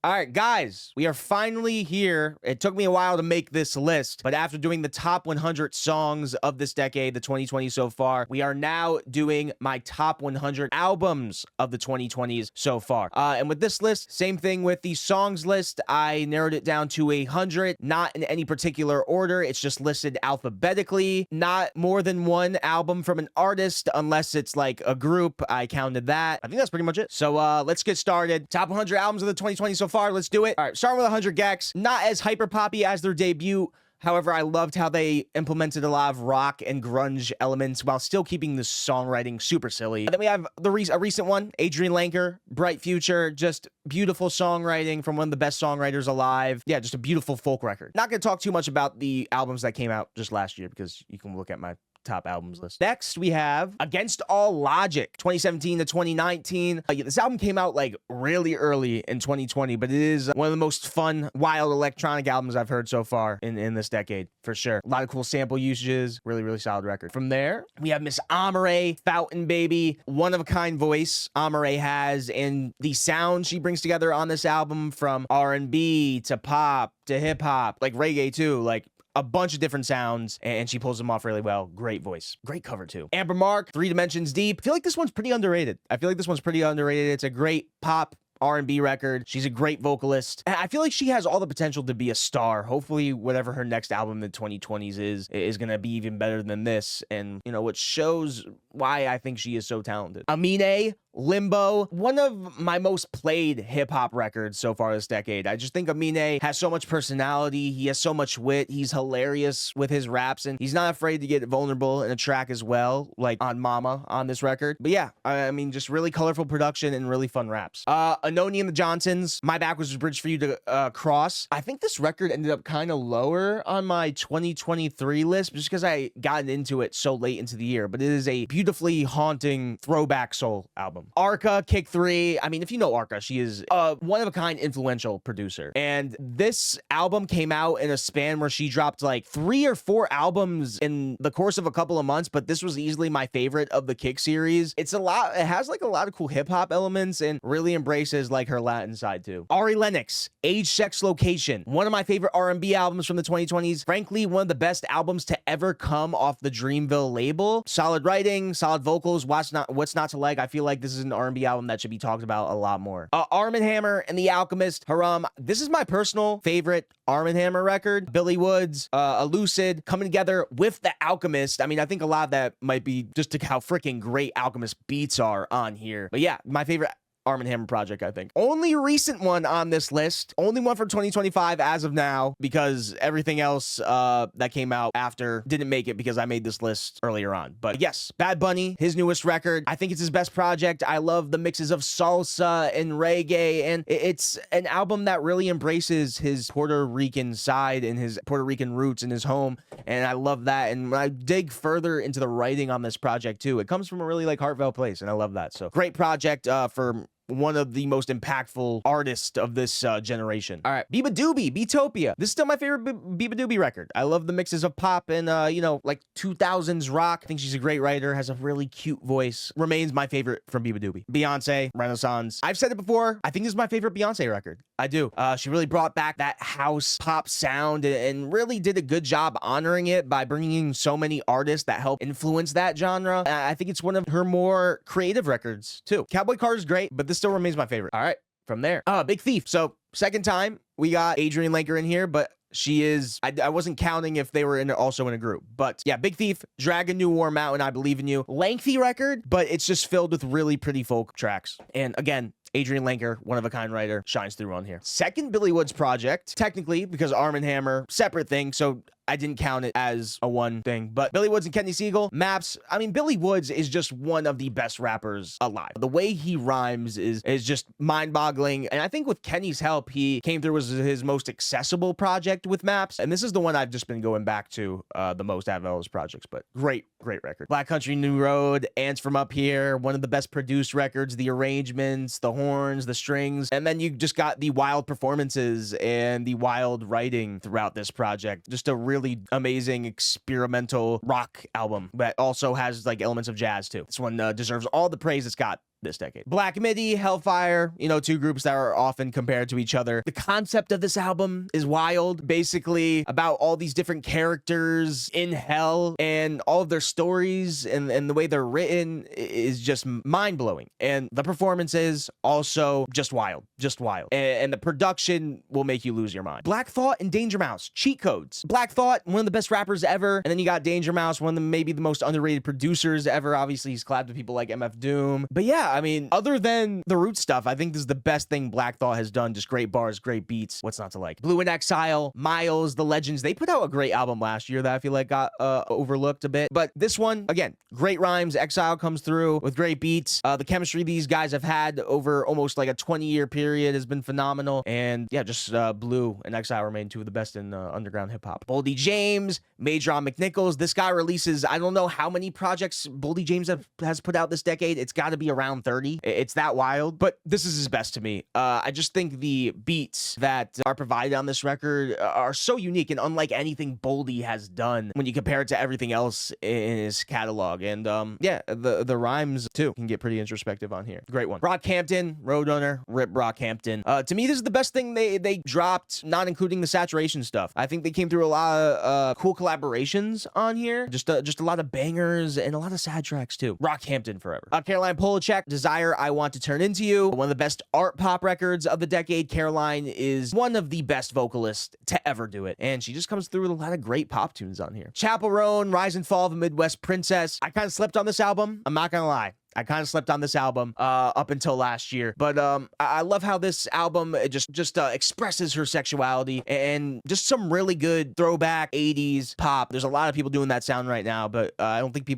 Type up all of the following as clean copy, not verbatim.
All right, guys, we are finally here. It took me a while to make this list, but after doing the top 100 songs of this decade, the 2020s so far, we are now doing my top 100 albums of the 2020s so far. And with this list, same thing with the songs list. I narrowed it down to 100, not in any particular order. It's just listed alphabetically, not more than one album from an artist, unless it's like a group. I counted that. I think that's pretty much it. So let's get started. Top 100 albums of the 2020s so far. Let's do it. All right, starting with 100 gecs. Not as hyper poppy as their debut. However, I loved how they implemented a lot of rock and grunge elements while still keeping the songwriting super silly. And then we have a recent one, Adrian Lenker, Bright Future, just beautiful songwriting from one of the best songwriters alive. Yeah, just a beautiful folk record. Not going to talk too much about the albums that came out just last year because you can look at my top albums list. Next, we have Against All Logic, 2017 to 2019. This album came out like really early in 2020, but it is one of the most fun, wild electronic albums I've heard so far in this decade, for sure. A lot of cool sample usages, really, really solid record. From there, we have Miss Amaarae, Fountain Baby, one-of-a-kind voice Amaarae has, and the sound she brings together on this album, from R&B to pop to hip-hop, like reggae too, like a bunch of different sounds, and she pulls them off really well. Great voice. Great cover, too. Amber Mark, 3 Dimensions Deep. I feel like this one's pretty underrated. It's a great pop R&B record. She's a great vocalist. And I feel like she has all the potential to be a star. Hopefully, whatever her next album in the 2020s is going to be even better than this. And, you know, what shows why I think she is so talented. Amine, Limbo, one of my most played hip-hop records so far this decade. I just think Amine has so much personality. He has so much wit. He's hilarious with his raps, and he's not afraid to get vulnerable in a track as well, like on Mama on this record. But yeah, I mean, just really colorful production and really fun raps. Anoni and the Johnsons, My Back Was a Bridge for You to Cross. I think this record ended up kind of lower on my 2023 list just because I got into it so late into the year, but it is a beautifully haunting throwback soul album. Arca, Kick 3. I mean, if you know Arca, she is a one-of-a-kind influential producer. And this album came out in a span where she dropped like 3 or 4 albums in the course of a couple of months, but this was easily my favorite of the Kick series. It has like a lot of cool hip-hop elements and really embraces like her Latin side too. Ari Lennox, Age, Sex, Location. One of my favorite R&B albums from the 2020s. Frankly, one of the best albums to ever come off the Dreamville label. Solid writing, solid vocals, what's not to like. I feel like this is an R&B album that should be talked about a lot more. Arm & Hammer and The Alchemist, Haram. This is my personal favorite Arm & Hammer record. Billy Woods, Elucid, coming together with The Alchemist. I mean, I think a lot of that might be just to how freaking great Alchemist beats are on here. But yeah, my favorite Arm & Hammer project, I think. Only recent one on this list. Only one for 2025 as of now, because everything else that came out after didn't make it because I made this list earlier on. But yes, Bad Bunny, his newest record. I think it's his best project. I love the mixes of salsa and reggae, and it's an album that really embraces his Puerto Rican side and his Puerto Rican roots in his home, and I love that. And when I dig further into the writing on this project too, it comes from a really like heartfelt place, and I love that. So great project for one of the most impactful artists of this generation. All right, Biba Doobie, Beatopia. This is still my favorite Biba Doobie record. I love the mixes of pop and, you know, like 2000s rock. I think she's a great writer, has a really cute voice. Remains my favorite from Biba Doobie. Beyonce, Renaissance. I've said it before, I think this is my favorite Beyonce record. I do. She really brought back that house pop sound and really did a good job honoring it by bringing in so many artists that help influence that genre. I think it's one of her more creative records, too. Cowboy Carter's great, but this still remains my favorite. All right, from there. Big Thief. So second time we got Adrian Lenker in here, but she is, I wasn't counting if they were also in a group. But yeah, Big Thief, Dragon, New War Mountain, I Believe in You. Lengthy record, but it's just filled with really pretty folk tracks. And again, Adrian Lenker, one-of-a-kind writer, shines through on here. Second Billy Woods project, technically, because Arm & Hammer, separate thing, so I didn't count it as a one thing. But Billy Woods and Kenny Siegel, Maps. I mean, Billy Woods is just one of the best rappers alive. The way he rhymes is just mind-boggling. And I think with Kenny's help, he came through as his most accessible project with Maps. And this is the one I've just been going back to the most out of all his projects. But great record. Black Country New Road, Ants from Up Here, one of the best produced records. The arrangements, the horns, the strings. And then you just got the wild performances and the wild writing throughout this project. Just a really amazing experimental rock album that also has like elements of jazz too. This one deserves all the praise it's got this decade. Black Midi, Hellfire, you know, two groups that are often compared to each other. The concept of this album is wild. Basically about all these different characters in hell, and all of their stories and the way they're written is just mind-blowing. And the performance is also just wild. Just wild. And the production will make you lose your mind. Black Thought and Danger Mouse, cheat codes. Black Thought, one of the best rappers ever. And then you got Danger Mouse, one of the maybe the most underrated producers ever. Obviously, he's collabed with people like MF Doom. But yeah, I mean, other than the root stuff, I think this is the best thing Black Thought has done. Just great bars, great beats. What's not to like? Blue in Exile, Miles, The Legends. They put out a great album last year that I feel like got overlooked a bit. But this one, again, great rhymes. Exile comes through with great beats. The chemistry these guys have had over almost like a 20-year period has been phenomenal. And yeah, just Blue and Exile remain two of the best in underground hip hop. Boldy James, Major McNichols. This guy releases, I don't know how many projects Boldy James has put out this decade. It's got to be around 30. It's that wild, but this is his best to me. I just think the beats that are provided on this record are so unique and unlike anything Boldy has done when you compare it to everything else in his catalog. And yeah, the rhymes too can get pretty introspective on here. Great one. Brockhampton, Roadrunner, rip Brockhampton. To me, this is the best thing they dropped, not including the Saturation stuff. I think they came through a lot of cool collaborations on here. Just a lot of bangers and a lot of sad tracks too. Brockhampton forever. Caroline Polachek, Desire, I Want to Turn Into You. One of the best art pop records of the decade. Caroline is one of the best vocalists to ever do it. And she just comes through with a lot of great pop tunes on here. Chappell Roan, Rise and Fall of a Midwest Princess. I kind of slept on this album. I'm not gonna lie. I kind of slept on this album up until last year, but I love how this album just expresses her sexuality and just some really good throwback 80s pop. There's a lot of people doing that sound right now, but I don't think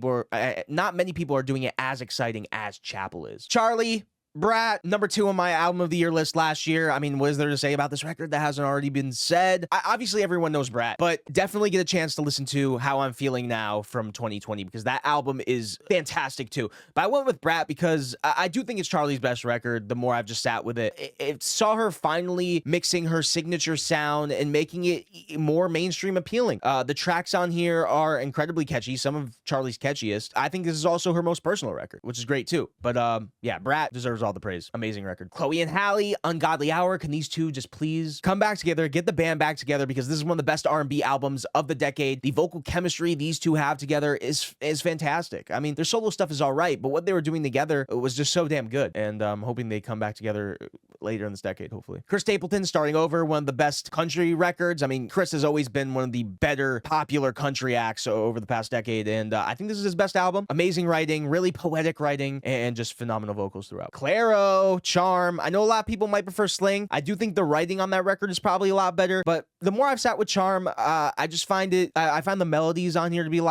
not many people are doing it as exciting as Chappell is. Charlie Brat, number 2 on my album of the year list last year. I mean, what is there to say about this record that hasn't already been said? Obviously, everyone knows Brat, but definitely get a chance to listen to How I'm Feeling Now from 2020 because that album is fantastic too. But I went with Brat because I do think it's Charlie's best record the more I've just sat with it. It saw her finally mixing her signature sound and making it more mainstream appealing. The tracks on here are incredibly catchy, some of Charlie's catchiest. I think this is also her most personal record, which is great too. But yeah, Brat deserves all the praise. Amazing record. Chloe and Halle, Ungodly Hour. Can these two just please come back together, get the band back together, because this is one of the best R&B albums of the decade. The vocal chemistry these two have together is fantastic. I mean, their solo stuff is all right, but what they were doing together was just so damn good. And I'm hoping they come back together later in this decade, hopefully. Chris Stapleton, Starting Over, one of the best country records. I mean, Chris has always been one of the better popular country acts over the past decade, and I think this is his best album. Amazing writing, really poetic writing, and just phenomenal vocals throughout. Clairo, Charm. I know a lot of people might prefer Sling. I do think the writing on that record is probably a lot better, but the more I've sat with Charm, I just find I find the melodies on here to be a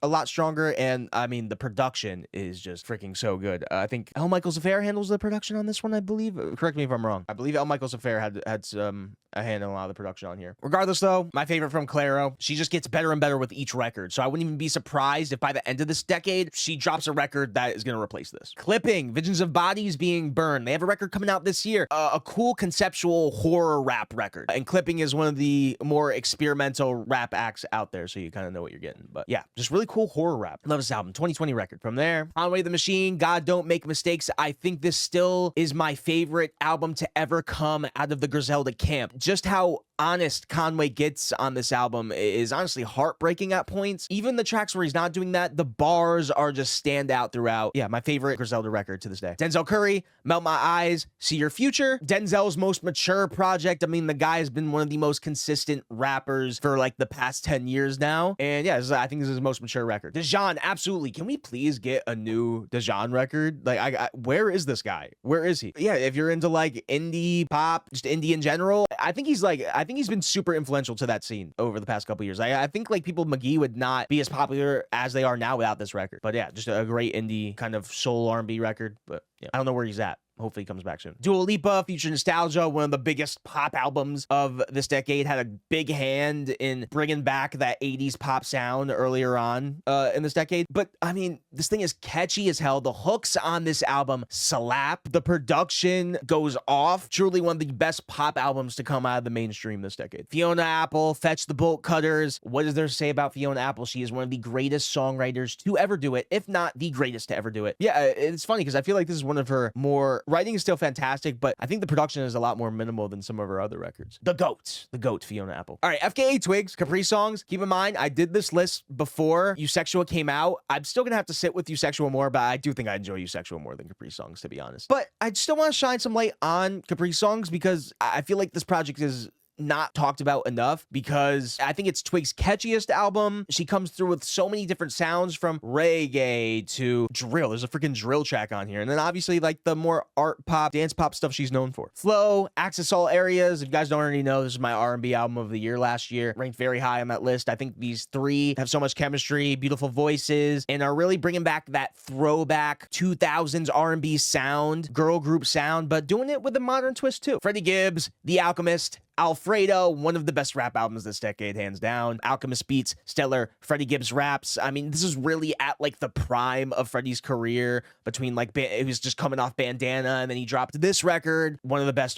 lot stronger, and I mean, the production is just freaking so good. I think L. Michaels Affair handles the production on this one, I believe. Correct me if I'm wrong. I believe L. Michaels Affair had some a hand in a lot of the production on here. Regardless, though, my favorite from Clairo, she just gets better and better with each record, so I wouldn't even be surprised if by the end of this decade, she drops a record that is going to replace this. Clipping, Visions of Bodies Being Burned. They have a record coming out this year, a cool conceptual horror rap record, and Clipping is one of the more experimental rap acts out there, so you kind of know what you're getting. But yeah, just really cool horror rap. Love this album. 2020 record. From there, Conway the Machine, God Don't Make Mistakes. I think this still is my favorite album to ever come out of the Griselda camp. Just how honest Conway gets on this album is honestly heartbreaking at points. Even the tracks where he's not doing that, the bars are just stand out throughout. Yeah, my favorite Griselda record to this day. Denzel Curry, Melt My Eyes, See Your Future. Denzel's most mature project. I mean, the guy has been one of the most consistent rappers for like the past 10 years now. And yeah, I think this is his most mature record. Dejan, absolutely. Can we please get a new Dejan record? Like, where is this guy? Where is he? Yeah, if you're into like indie pop, just indie in general, I think he's been super influential to that scene over the past couple years. I think like People McGee would not be as popular as they are now without this record. But yeah, just a great indie kind of soul R&B record. But yeah, I don't know where he's at. hopefully comes back soon. Dua Lipa, Future Nostalgia, one of the biggest pop albums of this decade, had a big hand in bringing back that 80s pop sound earlier on in this decade. But I mean, this thing is catchy as hell. The hooks on this album slap. The production goes off. Truly one of the best pop albums to come out of the mainstream this decade. Fiona Apple, Fetch the Bolt Cutters. What is there to say about Fiona Apple? She is one of the greatest songwriters to ever do it, if not the greatest to ever do it. Yeah, it's funny because I feel like this is one of her more, writing is still fantastic, but I think the production is a lot more minimal than some of her other records. The GOAT, Fiona Apple. All right, FKA Twigs, Capri Songs. Keep in mind, I did this list before Eusexual came out. I'm still gonna have to sit with Eusexual more, but I do think I enjoy Eusexual more than Capri Songs, to be honest. But I still want to shine some light on Capri Songs because I feel like this project is not talked about enough, because I think it's Twigs' catchiest album. She comes through with so many different sounds, from reggae to drill. There's a freaking drill track on here. And then obviously like the more art pop, dance pop stuff she's known for. Flow, Access All Areas. If you guys don't already know, this is my R&B album of the year last year. Ranked very high on that list. I think these three have so much chemistry, beautiful voices, and are really bringing back that throwback 2000s R&B sound, girl group sound, but doing it with a modern twist too. Freddie Gibbs, The Alchemist, Alfredo, one of the best rap albums this decade, hands down. Alchemist beats, stellar. Freddie Gibbs raps. I mean, this is really at like the prime of Freddie's career, between like, he was just coming off Bandana and then he dropped this record. One of the best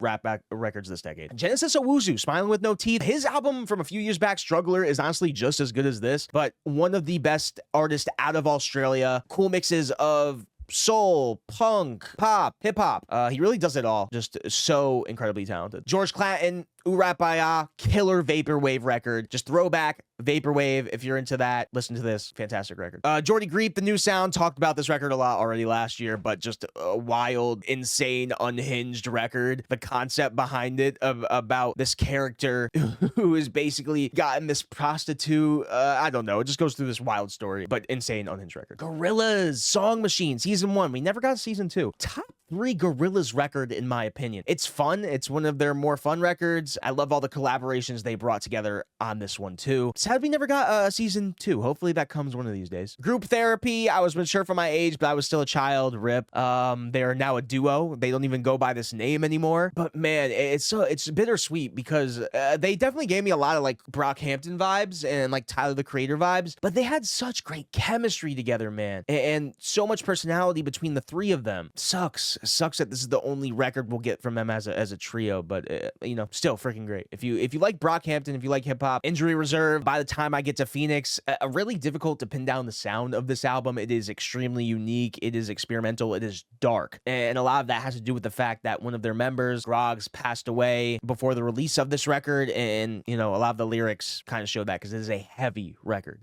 rap records this decade. Genesis Owusu, Smiling with No Teeth. His album from a few years back, Struggler, is honestly just as good as this, but one of the best artists out of Australia. Cool mixes of soul, punk, pop, hip-hop. He really does it all. Just so incredibly talented. George Clanton, Urap Baya, killer vaporwave record. Just throwback vaporwave. If you're into that, listen to this. Fantastic record. Jordy Griep, The New Sound. Talked about this record a lot already last year, but just a wild, insane, unhinged record. The concept behind it about this character who has basically gotten this prostitute. I don't know. It just goes through this wild story, but insane, unhinged record. Gorillaz, Song Machine, Season 1. We never got Season 2. Top 3 Gorillaz record, in my opinion. It's fun. It's one of their more fun records. I love all the collaborations they brought together on this one too. Sad we never got a Season 2. Hopefully that comes one of these days. Group Therapy. I was mature for my age, but I was still a child. RIP. They're now a duo. They don't even go by this name anymore. But man, it's bittersweet because they definitely gave me a lot of like Brockhampton vibes and like Tyler the Creator vibes. But they had such great chemistry together, man, and so much personality between the three of them. Sucks that this is the only record we'll get from them as a trio, but you know, still freaking great. If you like Brockhampton, if you like hip hop, Injury Reserve. By the time I get to Phoenix, really difficult to pin down the sound of this album. It is extremely unique. It is experimental. It is dark, and a lot of that has to do with the fact that one of their members, Groggs, passed away before the release of this record, and you know, a lot of the lyrics kind of show that because it is a heavy record.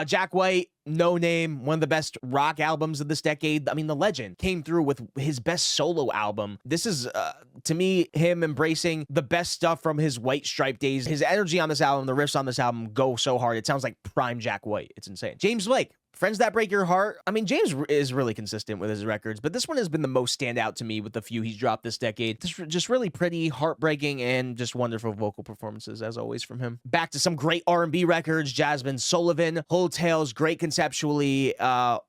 Jack White, No Name, one of the best rock albums of this decade. I mean, the legend came through with his best solo album. This is, to me, him embracing the best stuff from his White Stripe days. His energy on this album, the riffs on this album go so hard. It sounds like prime Jack White. It's insane. James Blake, Friends That Break Your Heart. I mean, James is really consistent with his records, but this one has been the most standout to me with the few he's dropped this decade. Just really pretty, heartbreaking, and just wonderful vocal performances, as always, from him. Back to some great R&B records. Jasmine Sullivan, Whole Tales, great conceptually,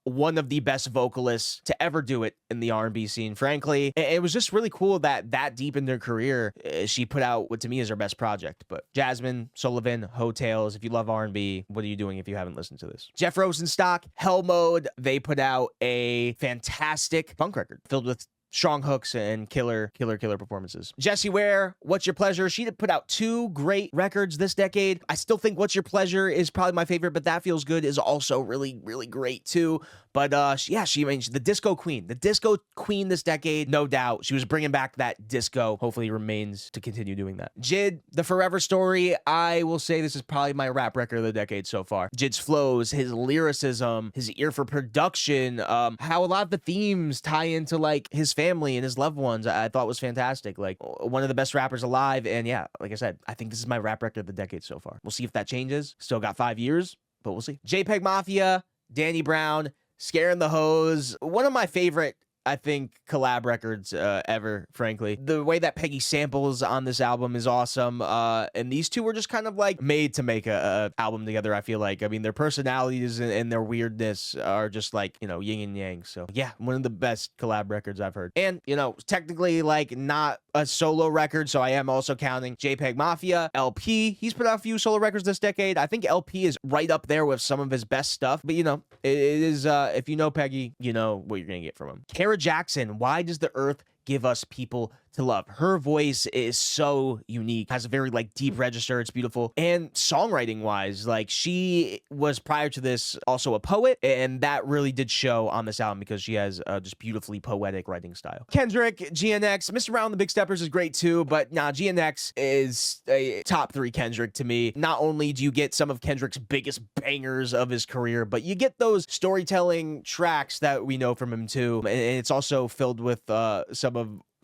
one of the best vocalists to ever do it in the R&B scene, frankly. It was just really cool that deep in their career, she put out what to me is her best project. But Jasmine Sullivan, Whole Tales, if you love R&B, what are you doing if you haven't listened to this? Jeff Rosenstock, Hell Mode. They put out a fantastic punk record filled with strong hooks and killer performances. Jessie Ware, What's Your Pleasure? She put out 2 great records this decade. I still think What's Your Pleasure is probably my favorite, but That Feels Good is also really great too. But she the disco queen this decade, no doubt. She was bringing back that disco. Hopefully remains to continue doing that. JID, The Forever Story. I will say this is probably my rap record of the decade so far. JID's flows, his lyricism, his ear for production, how a lot of the themes tie into like his family and his loved ones, I thought was fantastic. Like one of the best rappers alive. And yeah, like I said, I think this is my rap record of the decade so far. We'll see if that changes. Still got 5 years, but we'll see. JPEG Mafia, Danny Brown, Scaring the Hose. One of my favorite I think, collab records ever, frankly. The way that Peggy samples on this album is awesome. And these two were just kind of like made to make a album together, I feel like. I mean, their personalities and their weirdness are just like, you know, yin and yang. So yeah, one of the best collab records I've heard. And, you know, technically like not a solo record, so I am also counting JPEG Mafia, LP. He's put out a few solo records this decade. I think LP is right up there with some of his best stuff, but you know, it is, if you know Peggy, you know what you're gonna get from him. Kara Jackson, Why Does the Earth Give Us People to Love? Her voice is so unique, has a very like deep register. It's beautiful. And songwriting wise, like she was prior to this also a poet, and that really did show on this album because she has just beautifully poetic writing style. Kendrick, GNX, Mr. Round the Big Steppers is great too, but nah, GNX is a top 3 Kendrick to me. Not only do you get some of Kendrick's biggest bangers of his career, but you get those storytelling tracks that we know from him too, and it's also filled with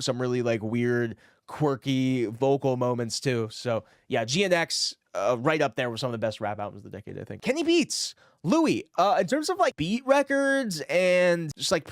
some really like weird, quirky vocal moments too. So yeah, GNX right up there with some of the best rap albums of the decade, I think. Kenny Beats, Louis. In terms of like beat records and just like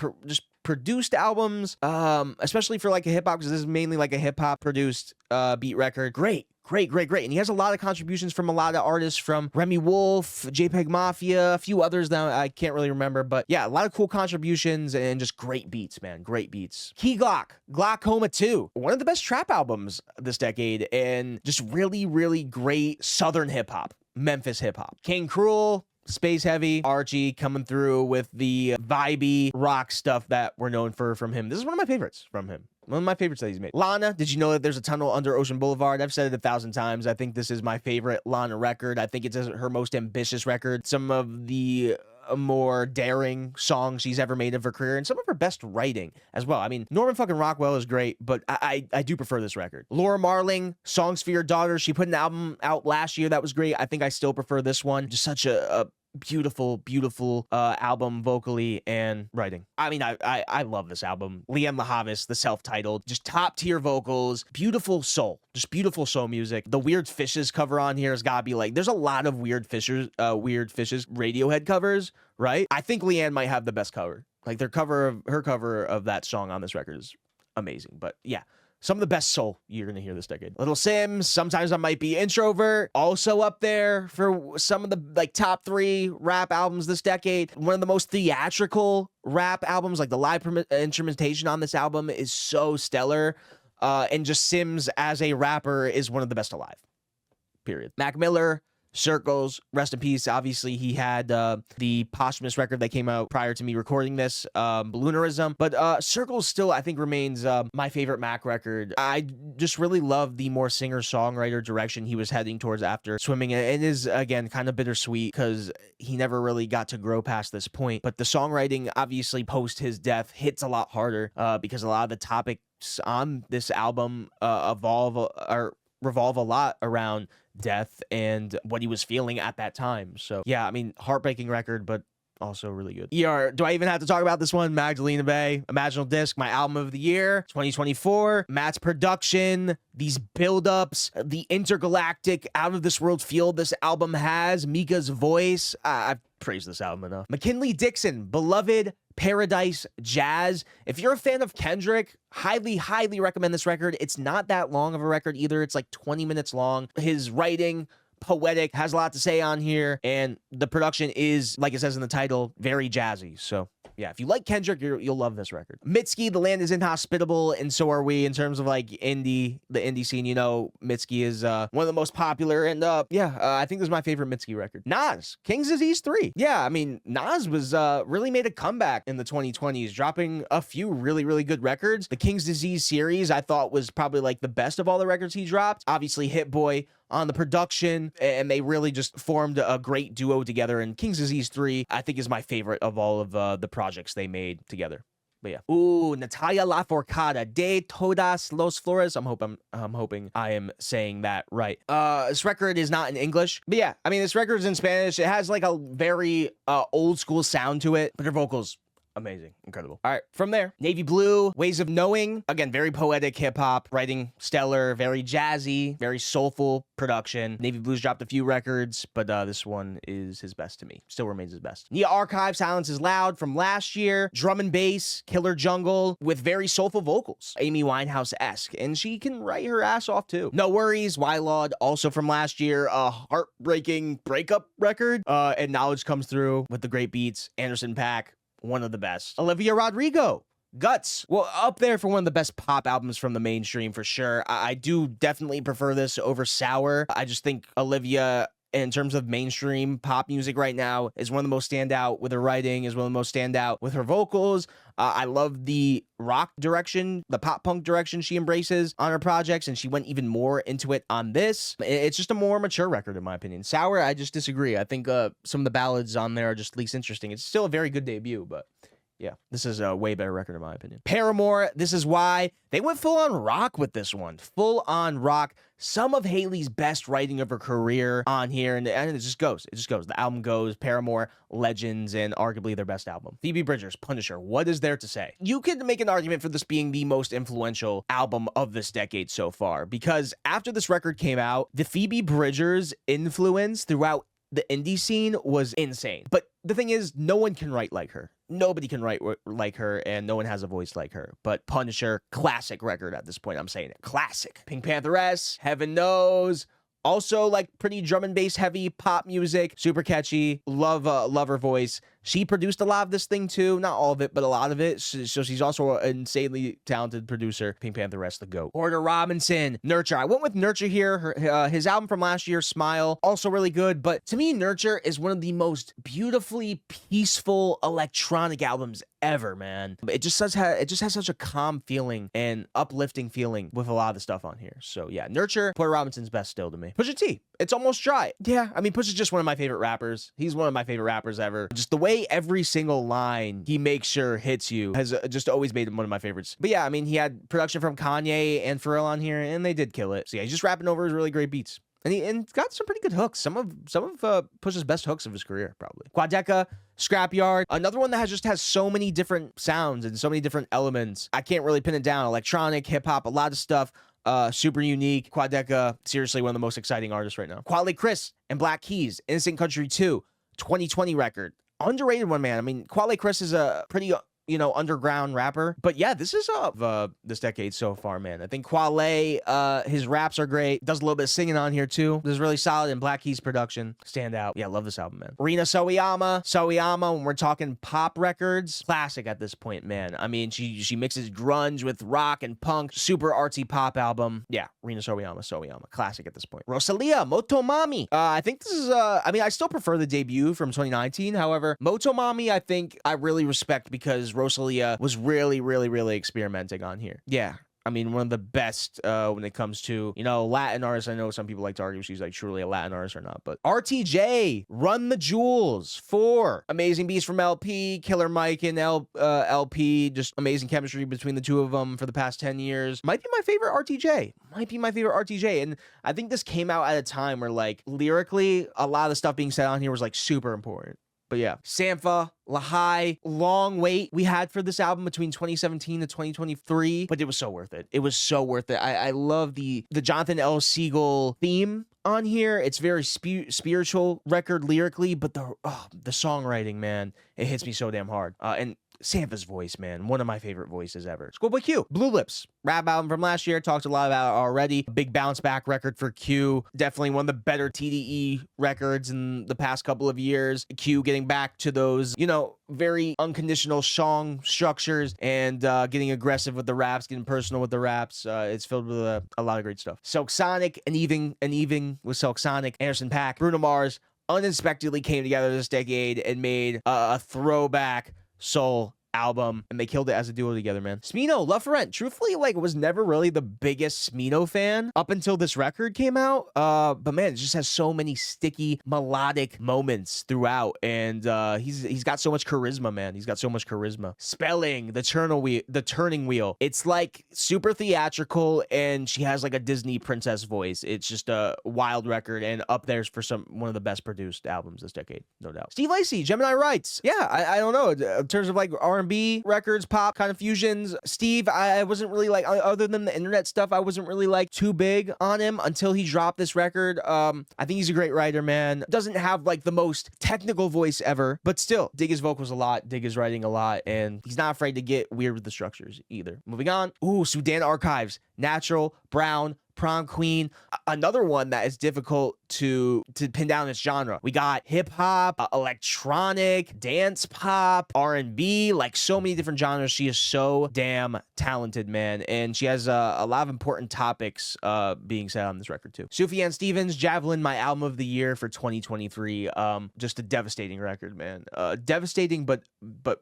produced albums, especially for like a hip hop, because this is mainly like a hip hop produced beat record. Great. And he has a lot of contributions from a lot of artists, from Remy Wolf, JPEG Mafia, a few others that I can't really remember. But yeah, a lot of cool contributions and just great beats, man. Great beats. Key Glock, Glaucoma 2. One of the best trap albums this decade, and just really, really great Southern hip hop, Memphis hip hop. King Cruel, Space Heavy, Archie coming through with the vibey rock stuff that we're known for from him. This is one of my favorites from him. One of my favorites that he's made. Lana, did you know that there's a tunnel under Ocean Boulevard? I've said it 1,000 times. I think this is my favorite Lana record. I think it's her most ambitious record. Some of the more daring songs she's ever made of her career, and some of her best writing as well. I mean, Norman fucking Rockwell is great, but I do prefer this record. Laura Marling, Songs for Your Daughter. She put an album out last year that was great. I think I still prefer this one. Just such a beautiful album vocally and writing. I mean, I love this album. Liam LaHavis, the self-titled, just top tier vocals, beautiful soul, just beautiful soul music. The Weird Fishes cover on here has gotta be like, there's a lot of Weird Fishes Radiohead covers, right? I think Leanne might have the best cover. Like her cover of that song on this record is amazing. But yeah, some of the best soul you're going to hear this decade. Little Sims, Sometimes I Might Be Introvert, also up there for some of the like top 3 rap albums this decade. One of the most theatrical rap albums, like the live instrumentation on this album is so stellar. And just Sims as a rapper is one of the best alive, period. Mac Miller, Circles, rest in peace. Obviously, he had the posthumous record that came out prior to me recording this, Balloonerism. But Circles still, I think, remains my favorite Mac record. I just really love the more singer-songwriter direction he was heading towards after Swimming. It is, again, kind of bittersweet because he never really got to grow past this point. But the songwriting, obviously, post his death, hits a lot harder because a lot of the topics on this album revolve a lot around death and what he was feeling at that time. So yeah, I mean, heartbreaking record, but also really good. Do I even have to talk about this one? Magdalena Bay, Imaginal Disc, my album of the year, 2024. Matt's production, these build-ups, the intergalactic, out of this world feel this album has, Mika's voice. I've praised this album enough. McKinley Dixon, Beloved, Paradise Jazz. If you're a fan of Kendrick, highly recommend this record. It's not that long of a record either. It's like 20 minutes long. His writing, poetic, has a lot to say on here, and the production is, like it says in the title, very jazzy. So yeah, if you like Kendrick, you'll love this record. Mitski, The Land Is Inhospitable, and So Are We. In terms of like the indie scene, you know, Mitski is one of the most popular, and I think this is my favorite Mitski record. Nas, King's Disease 3. Yeah, I mean, Nas was really made a comeback in the 2020s, dropping a few really good records. The King's Disease series I thought was probably like the best of all the records he dropped. Obviously, Hit Boy on the production, and they really just formed a great duo together. And King's Disease 3, I think, is my favorite of all of the projects they made together. But yeah. Ooh, Natalia Lafourcade, De Todas Los Flores. I'm hoping I am saying that right. This record is not in English, but yeah, I mean, this record is in Spanish. It has like a very old school sound to it, but her vocals Amazing. Incredible. All right. From there, Navy Blue, Ways of Knowing. Again, very poetic hip hop, writing stellar, very jazzy, very soulful production. Navy Blue's dropped a few records, but this one is his best to me. Still remains his best. Nia Archive, Silence is Loud from last year. Drum and bass, Killer Jungle with very soulful vocals. Amy Winehouse-esque. And she can write her ass off too. No Worries, Wylod, also from last year. A heartbreaking breakup record. And Knowledge comes through with the great beats. Anderson .Paak. One of the best. Olivia Rodrigo, Guts. Well, up there for one of the best pop albums from the mainstream for sure. I do definitely prefer this over Sour. I just think Olivia, in terms of mainstream pop music right now, is one of the most standout with her writing, is one of the most standout with her vocals. I love the rock direction, the pop punk direction she embraces on her projects, and she went even more into it on this. It's just a more mature record, in my opinion. Sour, I just disagree. I think some of the ballads on there are just least interesting. It's still a very good debut, but yeah, this is a way better record in my opinion. Paramore, This Is Why. They went full on rock with this one. Full on rock. Some of Hailey's best writing of her career on here, and it just goes. It just goes. The album goes. Paramore, Legends, and arguably their best album. Phoebe Bridgers, Punisher. What is there to say? You could make an argument for this being the most influential album of this decade so far, because after this record came out, the Phoebe Bridgers influence throughout the indie scene was insane. But the thing is, no one can write like her. Nobody can write like her, and no one has a voice like her. But Punisher, classic record at this point. I'm saying it. Classic. Pink Pantheress, Heaven Knows. Also, like, pretty drum and bass heavy pop music. Super catchy. Love her voice. She produced a lot of this thing too. Not all of it, but a lot of it. So she's also an insanely talented producer. Pink Pantheress, the GOAT. Porter Robinson, Nurture. I went with Nurture here. His album from last year, Smile, also really good. But to me, Nurture is one of the most beautifully peaceful electronic albums ever, man. It just has such a calm feeling and uplifting feeling with a lot of the stuff on here. So yeah, Nurture, Porter Robinson's best still to me. Pusha T, It's Almost Dry. Yeah, I mean, Pusha's just one of my favorite rappers. He's one of my favorite rappers ever. Just the way every single line he makes sure hits you has just always made him one of my favorites. But yeah, I mean, he had production from Kanye and Pharrell on here, and they did kill it. So yeah, he's just rapping over his really great beats. And he's got some pretty good hooks. Some of Pusha's best hooks of his career, probably. Quadeca, Scrapyard, another one that has so many different sounds and so many different elements. I can't really pin it down. Electronic, hip hop, a lot of stuff. Super unique. Quadeca, seriously one of the most exciting artists right now. Quali Chris and Black Keys, Innocent Country 2, 2020 record. Underrated one, man. I mean, Quali Chris is a pretty underground rapper. But yeah, this is this decade so far, man. I think Quale, his raps are great. Does a little bit of singing on here too. This is really solid, and Black Keys production stand out. Yeah, love this album, man. Rina Sawayama, when we're talking pop records, classic at this point, man. I mean, she mixes grunge with rock and punk. Super artsy pop album. Yeah, Rina Sawayama, classic at this point. Rosalia, Motomami. I think this is I mean, I still prefer the debut from 2019. However, Motomami, I think I really respect because Rosalia was really, really, really experimenting on here. Yeah. I mean, one of the best when it comes to, Latin artists. I know some people like to argue she's like truly a Latin artist or not, but RTJ, Run the Jewels, 4. Amazing Beats from LP, Killer Mike and LP, just amazing chemistry between the two of them for the past 10 years. Might be my favorite RTJ. And I think this came out at a time where, like, lyrically, a lot of the stuff being said on here was, like, super important. But yeah, Sampha, Lahai, long wait we had for this album between 2017 to 2023, but it was so worth it. It was so worth it. I love the Jonathan L. Siegel theme on here. It's very spiritual record lyrically, but the songwriting, man, it hits me so damn hard. And Sampha's voice, man, one of my favorite voices ever. Schoolboy Q, Blue Lips, rap album from last year, talked a lot about it already. Big bounce back record for Q. Definitely one of the better TDE records in the past couple of years. Q getting back to those, very unconditional song structures and getting aggressive with the raps, getting personal with the raps. It's filled with a lot of great stuff. Silk Sonic and Even with Silk Sonic, Anderson .Paak, Bruno Mars unexpectedly came together this decade and made a throwback soul album, and they killed it as a duo together, man. Smino, Love for Rent. Truthfully, was never really the biggest Smino fan up until this record came out. But man, it just has so many sticky, melodic moments throughout, and he's got so much charisma, man. He's got so much charisma. Spelling, the Turning Wheel. It's like super theatrical, and she has like a Disney princess voice. It's just a wild record, and up there's for one of the best produced albums this decade, no doubt. Steve Lacy, Gemini Rights. Yeah, I don't know. In terms of like R&B R&B records, pop kind of fusions. Steve, I wasn't really like, other than the internet stuff, I wasn't really like too big on him until he dropped this record. I think he's a great writer, man. Doesn't have like the most technical voice ever, but still dig his vocals a lot, dig his writing a lot, and he's not afraid to get weird with the structures either. Moving on. Ooh, Sudan Archives, Natural, Brown, Prom Queen, another one that is difficult to pin down its genre. We got hip hop, electronic, dance pop, R&B, like so many different genres. She is so damn talented, man, and she has a lot of important topics being said on this record too. Sufjan Stevens, Javelin, my album of the year for 2023. Just a devastating record, man. Devastating, but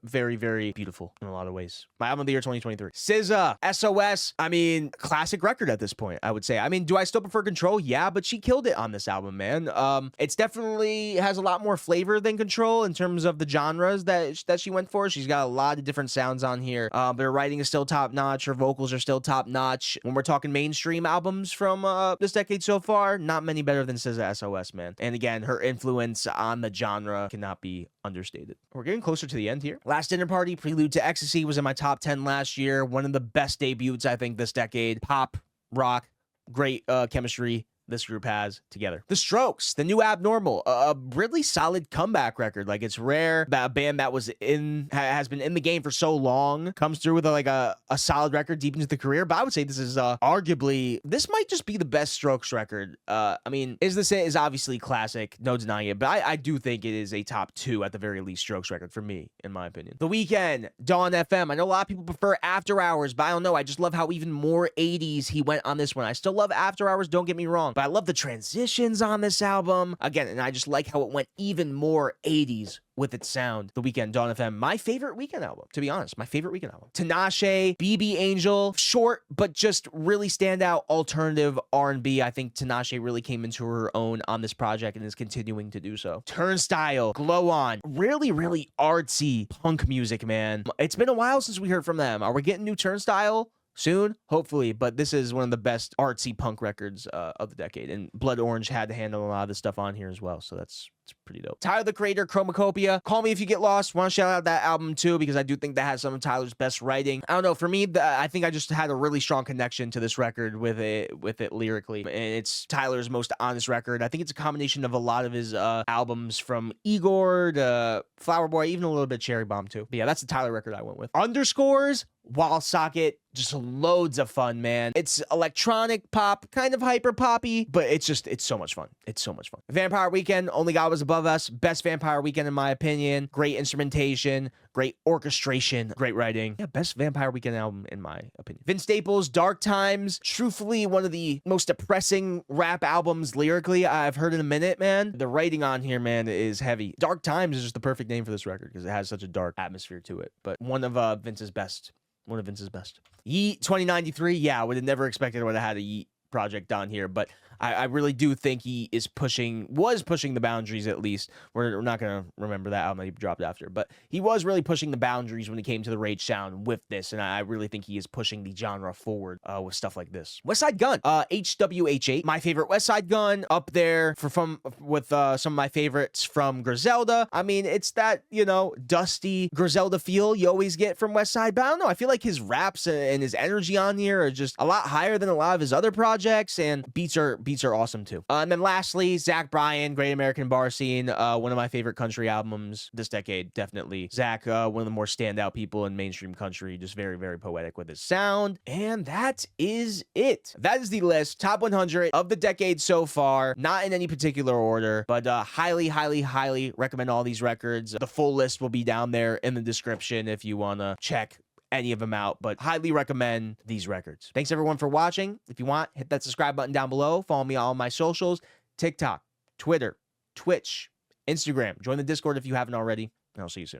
very, very beautiful in a lot of ways. My album of the year 2023. SZA, SOS. I mean, classic record at this point, I would say. I mean, do I still prefer Control? Yeah, but she killed it on this album, man. It's definitely has a lot more flavor than Control in terms of the genres that she went for. She's got a lot of different sounds on here. But her writing is still top notch. Her vocals are still top notch. When we're talking mainstream albums from this decade so far, not many better than SZA SOS, man. And again, her influence on the genre cannot be understated. We're getting closer to the end here. Last Dinner Party, Prelude to Ecstasy was in my top 10 last year. One of the best debuts, I think, this decade. Pop, rock, great chemistry this group has together. The Strokes, The New Abnormal, a really solid comeback record. Like, it's rare that a band that has been in the game for so long comes through with a solid record deep into the career. But I would say this is arguably, this might just be the best Strokes record. I mean, Is This It is obviously classic, no denying it, but I do think it is a top 2 at the very least Strokes record for me, in my opinion. The Weeknd, Dawn FM. I know a lot of people prefer After Hours, but I don't know. I just love how even more 80s he went on this one. I still love After Hours, don't get me wrong, but I love the transitions on this album. Again, and I just like how it went even more 80s with its sound. The Weeknd, Dawn FM, my favorite Weeknd album, to be honest, my favorite Weeknd album. Tinashe, BB Angel, short, but just really standout alternative R&B. I think Tinashe really came into her own on this project and is continuing to do so. Turnstile, Glow On, really, really artsy punk music, man. It's been a while since we heard from them. Are we getting new Turnstile soon? Hopefully, but this is one of the best artsy punk records of the decade, and Blood Orange had to handle a lot of this stuff on here as well, so it's pretty dope. Tyler, the Creator, Chromacopia, Call Me If You Get Lost. Want to shout out that album too, because I do think that has some of Tyler's best writing. I don't know, for me, I think I just had a really strong connection to this record with it lyrically, and it's Tyler's most honest record. I think it's a combination of a lot of his albums, from Igor to Flower Boy, even a little bit Cherry Bomb too. But yeah, that's the Tyler record I went with. Underscores, Wall Socket, just loads of fun, man. It's electronic pop, kind of hyper poppy, but it's so much fun. It's so much fun. Vampire Weekend, Only God Was Above Us, best Vampire Weekend in my opinion. Great instrumentation, great orchestration, great writing. Yeah, best Vampire Weekend album in my opinion. Vince Staples, Dark Times, truthfully one of the most depressing rap albums lyrically I've heard in a minute, man. The writing on here, man, is heavy. Dark Times is just the perfect name for this record because it has such a dark atmosphere to it, but one of Vince's best. One of Vince's best. Yeet 2093, yeah, I would have never expected I would have had a Yeet project on here, but I really do think he was pushing the boundaries, at least. We're not going to remember that album that he dropped after, but he was really pushing the boundaries when it came to the Rage sound with this, and I really think he is pushing the genre forward with stuff like this. Westside Gunn, HWH8, my favorite Westside Gunn, up there with some of my favorites from Griselda. I mean, it's that, dusty Griselda feel you always get from Westside, but I don't know, I feel like his raps and his energy on here are just a lot higher than a lot of his other projects, and beats are awesome too. And then lastly, Zach Bryan, Great American Bar Scene, one of my favorite country albums this decade, definitely. Zach, one of the more standout people in mainstream country, just very, very poetic with his sound. And that is it. That is the list, top 100 of the decade so far, not in any particular order, but highly, highly, highly recommend all these records. The full list will be down there in the description if you want to check any of them out, but highly recommend these records. Thanks everyone for watching. If you want, hit that subscribe button down below. Follow me on all my socials, TikTok, Twitter, Twitch, Instagram. Join the Discord if you haven't already, and I'll see you soon.